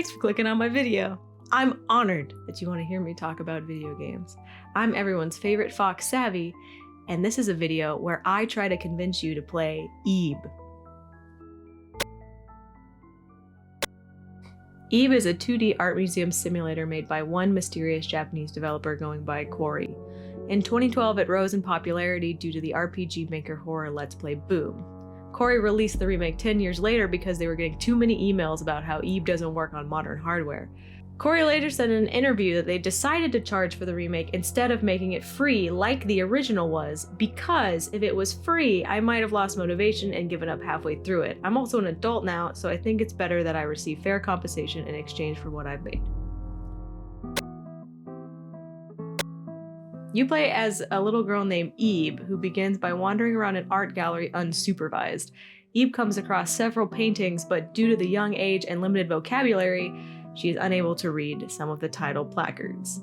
Thanks for clicking on my video. I'm honored that you want to hear me talk about video games. I'm everyone's favorite Fox Savvy, and this is a video where I try to convince you to play Ib. Ib is a 2D art museum simulator made by one mysterious Japanese developer going by Cory. In 2012, it rose in popularity due to the RPG Maker horror Let's Play boom. Cory released the remake 10 years later because they were getting too many emails about how Ib doesn't work on modern hardware. Cory later said in an interview that they decided to charge for the remake instead of making it free like the original was, because if it was free, I might have lost motivation and given up halfway through it. I'm also an adult now, so I think it's better that I receive fair compensation in exchange for what I've made. You play as a little girl named Ib, who begins by wandering around an art gallery unsupervised. Ib comes across several paintings, but due to the young age and limited vocabulary, she is unable to read some of the title placards.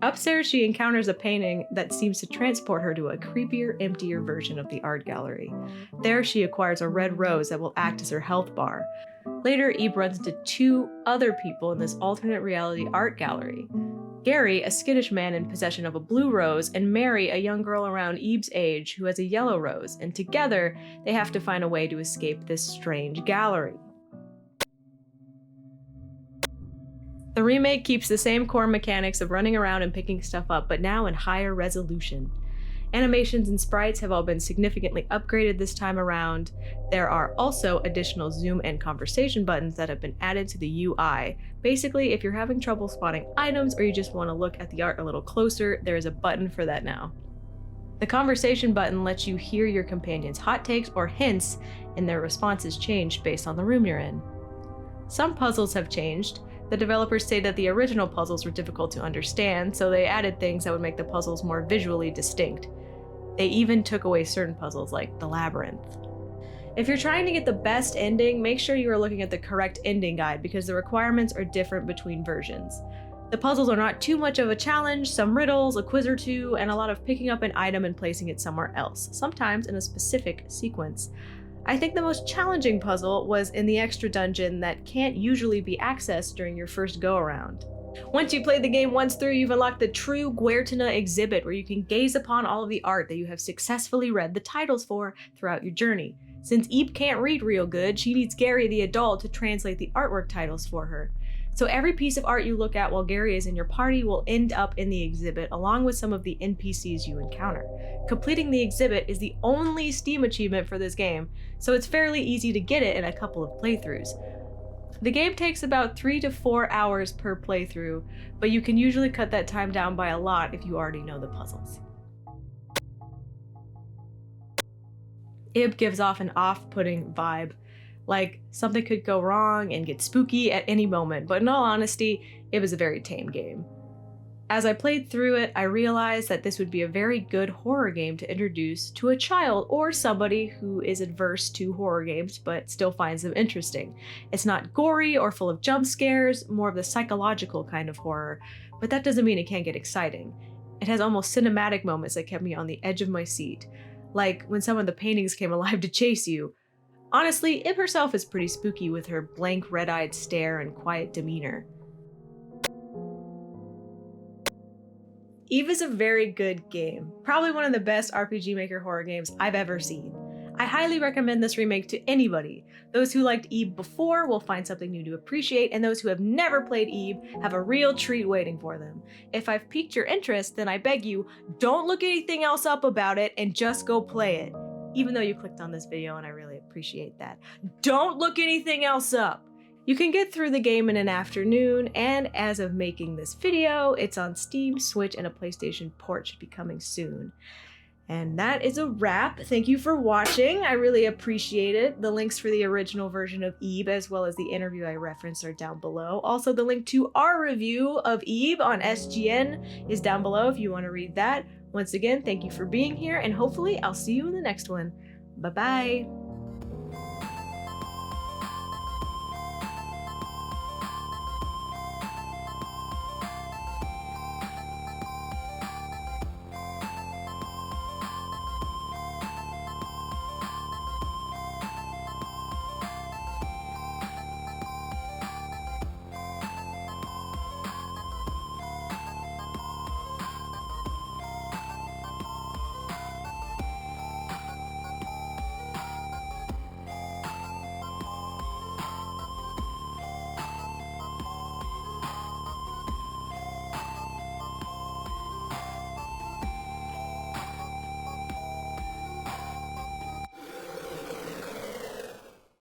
Upstairs, she encounters a painting that seems to transport her to a creepier, emptier version of the art gallery. There, she acquires a red rose that will act as her health bar. Later, Ib runs into two other people in this alternate reality art gallery. Gary, a skittish man in possession of a blue rose, and Mary, a young girl around Ib's age who has a yellow rose, and together they have to find a way to escape this strange gallery. The remake keeps the same core mechanics of running around and picking stuff up, but now in higher resolution. Animations and sprites have all been significantly upgraded this time around. There are also additional zoom and conversation buttons that have been added to the UI. Basically, if you're having trouble spotting items or you just want to look at the art a little closer, there is a button for that now. The conversation button lets you hear your companion's hot takes or hints, and their responses change based on the room you're in. Some puzzles have changed. The developers say that the original puzzles were difficult to understand, so they added things that would make the puzzles more visually distinct. They even took away certain puzzles like the labyrinth. If you're trying to get the best ending, make sure you are looking at the correct ending guide because the requirements are different between versions. The puzzles are not too much of a challenge, some riddles, a quiz or two, and a lot of picking up an item and placing it somewhere else, sometimes in a specific sequence. I think the most challenging puzzle was in the extra dungeon that can't usually be accessed during your first go-around. Once you play the game once through, you've unlocked the true Guertina exhibit, where you can gaze upon all of the art that you have successfully read the titles for throughout your journey. Since Ib can't read real good, she needs Gary the adult to translate the artwork titles for her. So every piece of art you look at while Gary is in your party will end up in the exhibit along with some of the NPCs you encounter. Completing the exhibit is the only Steam achievement for this game, so it's fairly easy to get it in a couple of playthroughs. The game takes about 3 to 4 hours per playthrough, but you can usually cut that time down by a lot if you already know the puzzles. Ib gives off an off-putting vibe, like something could go wrong and get spooky at any moment, but in all honesty, it was a very tame game. As I played through it, I realized that this would be a very good horror game to introduce to a child or somebody who is adverse to horror games but still finds them interesting. It's not gory or full of jump scares, more of the psychological kind of horror, but that doesn't mean it can't get exciting. It has almost cinematic moments that kept me on the edge of my seat, like when some of the paintings came alive to chase you. Honestly, Ib herself is pretty spooky with her blank red-eyed stare and quiet demeanor. Ib is a very good game, probably one of the best RPG Maker horror games I've ever seen. I highly recommend this remake to anybody. Those who liked Ib before will find something new to appreciate, and those who have never played Ib have a real treat waiting for them. If I've piqued your interest, then I beg you, don't look anything else up about it and just go play it. Even though you clicked on this video and I really appreciate that. Don't look anything else up! You can get through the game in an afternoon, and as of making this video, it's on Steam, Switch, and a PlayStation port should be coming soon. And that is a wrap. Thank you for watching. I really appreciate it. The links for the original version of Ib as well as the interview I referenced are down below. Also, the link to our review of Ib on SGN is down below if you want to read that. Once again, thank you for being here, and hopefully I'll see you in the next one. Bye-bye.